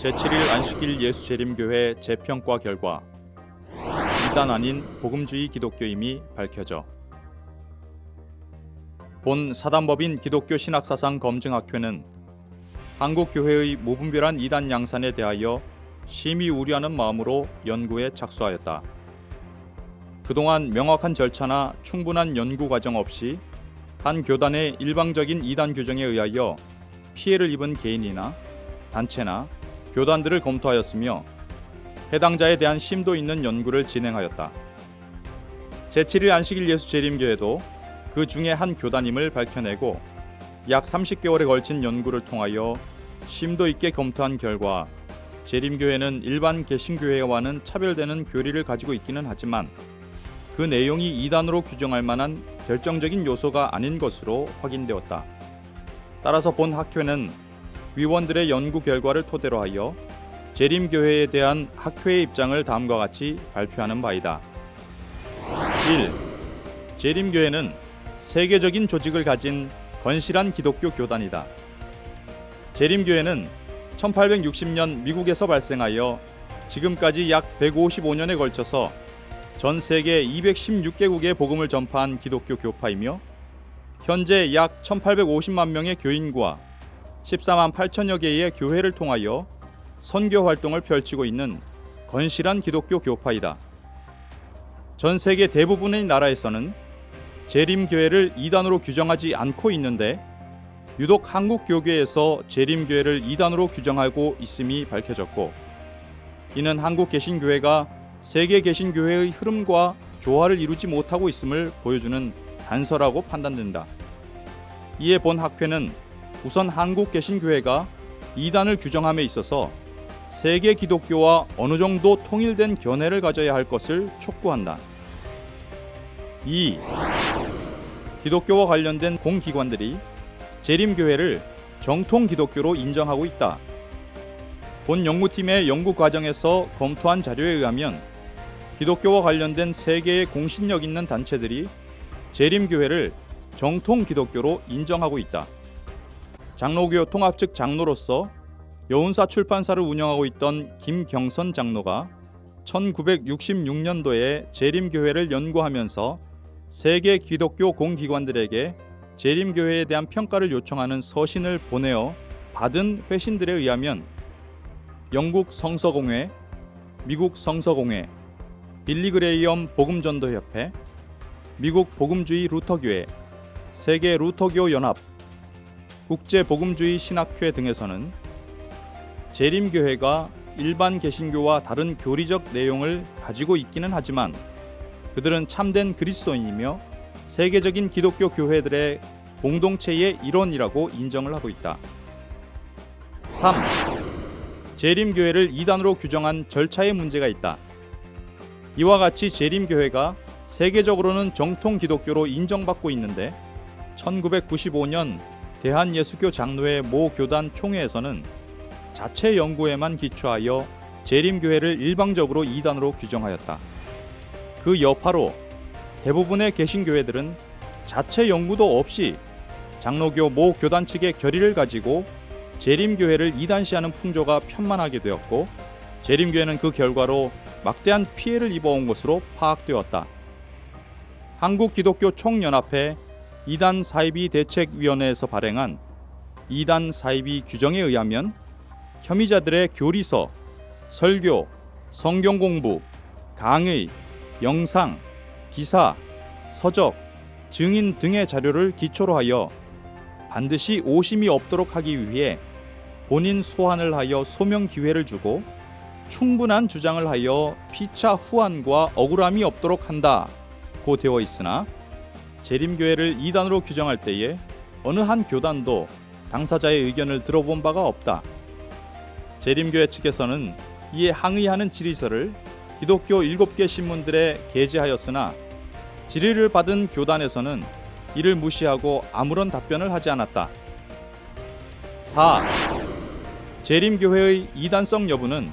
제7일 안식일 예수재림교회 재평가 결과 이단 아닌 복음주의 기독교임이 밝혀져 본 사단법인 기독교 신학사상 검증학회는 한국교회의 무분별한 이단 양산에 대하여 심히 우려하는 마음으로 연구에 착수하였다. 그동안 명확한 절차나 충분한 연구 과정 없이 한 교단의 일방적인 이단 규정에 의하여 피해를 입은 개인이나 단체나 교단들을 검토하였으며 해당자에 대한 심도 있는 연구를 진행하였다. 제7일 안식일 예수재림교회도 그 중에 한 교단임을 밝혀내고 약 30개월에 걸친 연구를 통하여 심도 있게 검토한 결과 재림교회는 일반 개신교회와는 차별되는 교리를 가지고 있기는 하지만 그 내용이 이단으로 규정할 만한 결정적인 요소가 아닌 것으로 확인되었다. 따라서 본 학회는 위원들의 연구 결과를 토대로 하여 재림교회에 대한 학회의 입장을 다음과 같이 발표하는 바이다. 1. 재림교회는 세계적인 조직을 가진 건실한 기독교 교단이다. 재림교회는 1860년 미국에서 발생하여 지금까지 약 155년에 걸쳐서 전 세계 216개국에 복음을 전파한 기독교 교파이며 현재 약 1850만 명의 교인과 14만 8천여 개의 교회를 통하여 선교 활동을 펼치고 있는 건실한 기독교 교파이다. 전 세계 대부분의 나라에서는 재림교회를 이단으로 규정하지 않고 있는데 유독 한국 교계에서 재림교회를 이단으로 규정하고 있음이 밝혀졌고 이는 한국 개신교회가 세계 개신교회의 흐름과 조화를 이루지 못하고 있음을 보여주는 단서라고 판단된다. 이에 본 학회는 우선 한국 개신교회가 이단을 규정함에 있어서 세계 기독교와 어느 정도 통일된 견해를 가져야 할 것을 촉구한다. 2. 기독교와 관련된 공기관들이 재림교회를 정통 기독교로 인정하고 있다. 본 연구팀의 연구 과정에서 검토한 자료에 의하면 기독교와 관련된 세계의 공신력 있는 단체들이 재림교회를 정통 기독교로 인정하고 있다. 장로교 통합 측 장로로서 여운사 출판사를 운영하고 있던 김경선 장로가 1966년도에 재림교회를 연구하면서 세계 기독교 공기관들에게 재림교회에 대한 평가를 요청하는 서신을 보내어 받은 회신들에 의하면 영국 성서공회, 미국 성서공회, 빌리그레이엄 복음전도협회, 미국 복음주의 루터교회, 세계 루터교 연합, 국제복음주의 신학회 등에서는 재림교회가 일반 개신교와 다른 교리적 내용을 가지고 있기는 하지만 그들은 참된 그리스도인이며 세계적인 기독교 교회들의 공동체의 일원이라고 인정을 하고 있다. 3. 재림교회를 이단으로 규정한 절차에 문제가 있다. 이와 같이 재림교회가 세계적으로는 정통 기독교로 인정받고 있는데 1995년 대한예수교 장로회 모 교단 총회에서는 자체 연구에만 기초하여 재림교회를 일방적으로 이단으로 규정하였다. 그 여파로 대부분의 개신교회들은 자체 연구도 없이 장로교 모 교단 측의 결의를 가지고 재림교회를 이단시하는 풍조가 편만하게 되었고 재림교회는 그 결과로 막대한 피해를 입어온 것으로 파악되었다. 한국기독교 총연합회 이단 사이비 대책위원회에서 발행한 이단 사이비 규정에 의하면 혐의자들의 교리서, 설교, 성경 공부, 강의, 영상, 기사, 서적, 증인 등의 자료를 기초로 하여 반드시 오심이 없도록 하기 위해 본인 소환을 하여 소명 기회를 주고 충분한 주장을 하여 피차 후환과 억울함이 없도록 한다고 되어 있으나 재림교회를 이단으로 규정할 때에 어느 한 교단도 당사자의 의견을 들어본 바가 없다. 재림교회 측에서는 이에 항의하는 질의서를 기독교 7개 신문들에 게재하였으나 질의를 받은 교단에서는 이를 무시하고 아무런 답변을 하지 않았다. 4. 재림교회의 이단성 여부는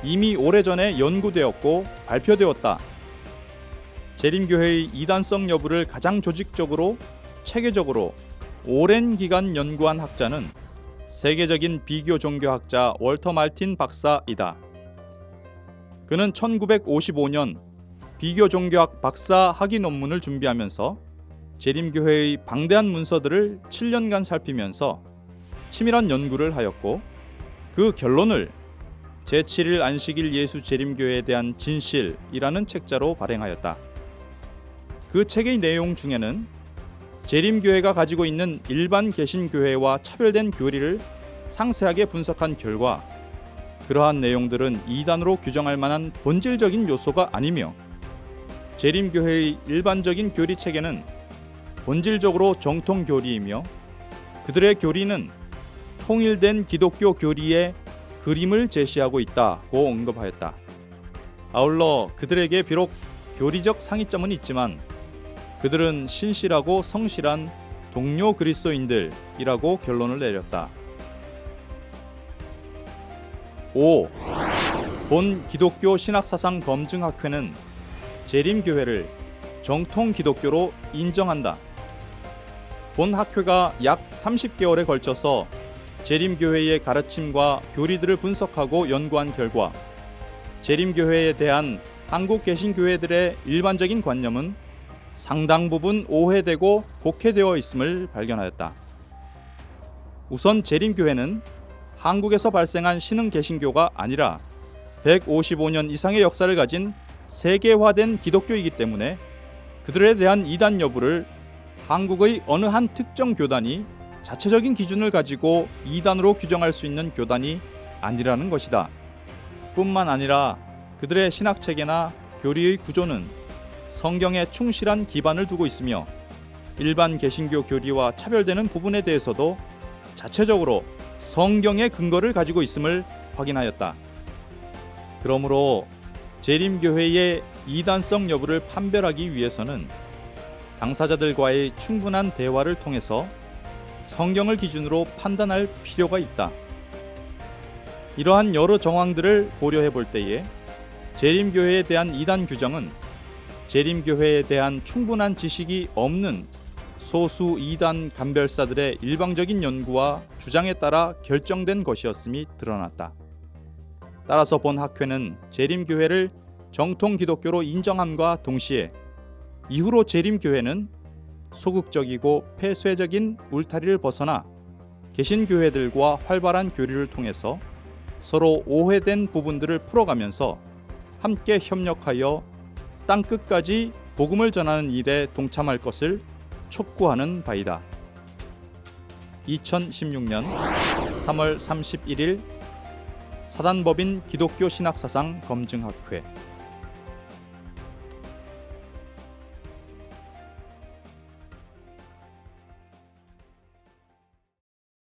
이미 오래전에 연구되었고 발표되었다. 재림교회의 이단성 여부를 가장 조직적으로 체계적으로 오랜 기간 연구한 학자는 세계적인 비교 종교학자 월터 말틴 박사이다. 그는 1955년 비교 종교학 박사 학위 논문을 준비하면서 재림교회의 방대한 문서들을 7년간 살피면서 치밀한 연구를 하였고 그 결론을 제7일 안식일 예수 재림교회에 대한 진실이라는 책자로 발행하였다. 그 책의 내용 중에는 재림교회가 가지고 있는 일반 개신교회와 차별된 교리를 상세하게 분석한 결과 그러한 내용들은 이단으로 규정할 만한 본질적인 요소가 아니며 재림교회의 일반적인 교리 체계는 본질적으로 정통 교리이며 그들의 교리는 통일된 기독교 교리의 그림을 제시하고 있다고 언급하였다. 아울러 그들에게 비록 교리적 상이점은 있지만 그들은 신실하고 성실한 동료 그리스도인들이라고 결론을 내렸다. 5. 본 기독교 신학사상 검증학회는 재림교회를 정통 기독교로 인정한다. 본 학회가 약 30개월에 걸쳐서 재림교회의 가르침과 교리들을 분석하고 연구한 결과 재림교회에 대한 한국 개신교회들의 일반적인 관념은 상당 부분 오해되고 곡해되어 있음을 발견하였다. 우선 재림교회는 한국에서 발생한 신흥 개신교가 아니라 155년 이상의 역사를 가진 세계화된 기독교이기 때문에 그들에 대한 이단 여부를 한국의 어느 한 특정 교단이 자체적인 기준을 가지고 이단으로 규정할 수 있는 교단이 아니라는 것이다. 뿐만 아니라 그들의 신학체계나 교리의 구조는 성경에 충실한 기반을 두고 있으며 일반 개신교 교리와 차별되는 부분에 대해서도 자체적으로 성경의 근거를 가지고 있음을 확인하였다. 그러므로 재림교회의 이단성 여부를 판별하기 위해서는 당사자들과의 충분한 대화를 통해서 성경을 기준으로 판단할 필요가 있다. 이러한 여러 정황들을 고려해 볼 때에 재림교회에 대한 이단 규정은 재림교회에 대한 충분한 지식이 없는 소수 이단 감별사들의 일방적인 연구와 주장에 따라 결정된 것이었음이 드러났다. 따라서 본 학회는 재림교회를 정통 기독교로 인정함과 동시에 이후로 재림교회는 소극적이고 폐쇄적인 울타리를 벗어나 개신교회들과 활발한 교류를 통해서 서로 오해된 부분들을 풀어가면서 함께 협력하여 땅끝까지 복음을 전하는 일에 동참할 것을 촉구하는 바이다. 2016년 3월 31일 사단법인 기독교 신학사상 검증학회